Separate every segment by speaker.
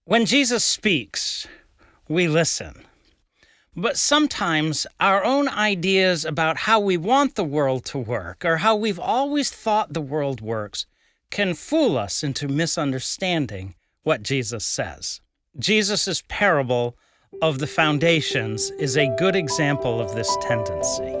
Speaker 1: When Jesus speaks, we listen. But sometimes our own ideas about how we want the world to work or how we've always thought the world works can fool us into misunderstanding what Jesus says. Jesus' parable of the foundations is a good example of this tendency.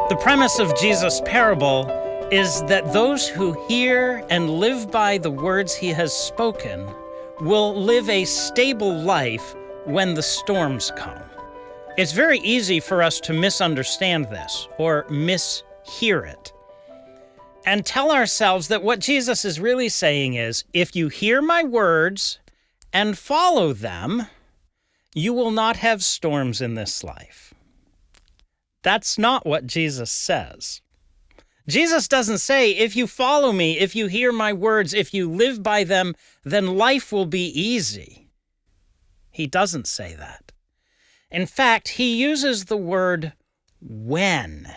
Speaker 1: The premise of Jesus' parable is that those who hear and live by the words he has spoken will live a stable life when the storms come. It's very easy for us to misunderstand this or mishear it and tell ourselves that what Jesus is really saying is, if you hear my words and follow them, you will not have storms in this life. That's not what Jesus says. Jesus doesn't say, if you follow me, if you hear my words, if you live by them, then life will be easy. He doesn't say that. In fact, he uses the word when.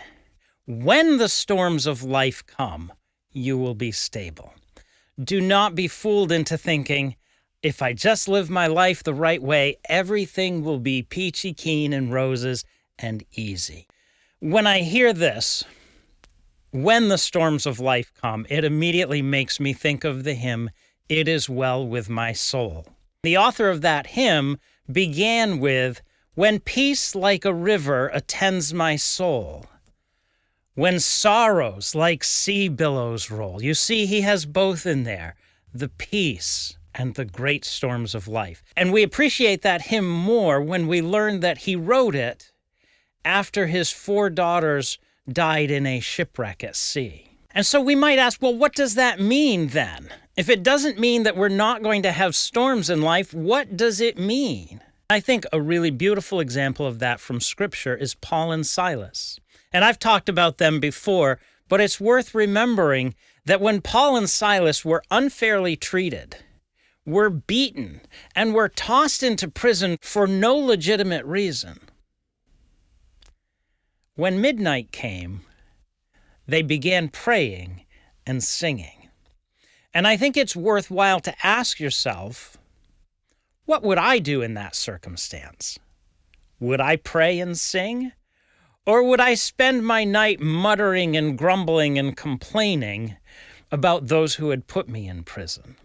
Speaker 1: When the storms of life come, you will be stable. Do not be fooled into thinking, if I just live my life the right way, everything will be peachy keen and roses and easy. When I hear this, when the storms of life come, it immediately makes me think of the hymn, It Is Well With My Soul. The author of that hymn began with, when peace like a river attends my soul, when sorrows like sea billows roll. You see, he has both in there, the peace and the great storms of life. And we appreciate that hymn more when we learn that he wrote it after his 4 daughters died in a shipwreck at sea. And so we might ask, well, what does that mean then? If it doesn't mean that we're not going to have storms in life, what does it mean? I think a really beautiful example of that from Scripture is Paul and Silas. And I've talked about them before, but it's worth remembering that when Paul and Silas were unfairly treated, were beaten, and were tossed into prison for no legitimate reason, when midnight came, they began praying and singing. And I think it's worthwhile to ask yourself, what would I do in that circumstance? Would I pray and sing? Or would I spend my night muttering and grumbling and complaining about those who had put me in prison?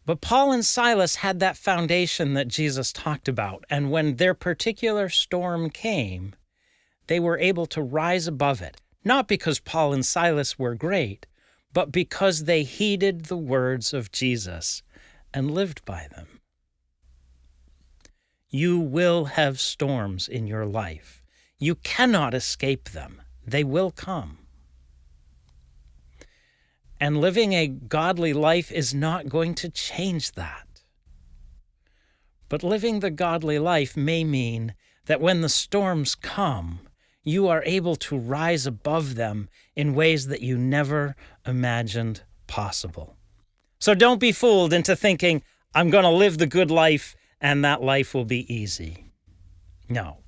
Speaker 1: But Paul and Silas had that foundation that Jesus talked about, and when their particular storm came, they were able to rise above it, not because Paul and Silas were great, but because they heeded the words of Jesus and lived by them. You will have storms in your life. You cannot escape them. They will come. And living a godly life is not going to change that. But living the godly life may mean that when the storms come, you are able to rise above them in ways that you never imagined possible. So don't be fooled into thinking, I'm going to live the good life and that life will be easy. No,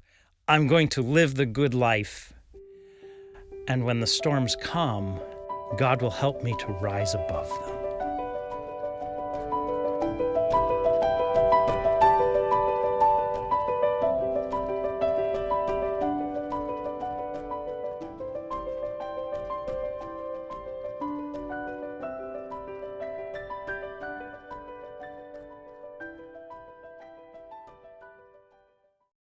Speaker 1: I'm going to live the good life, and when the storms come, God will help me to rise above them.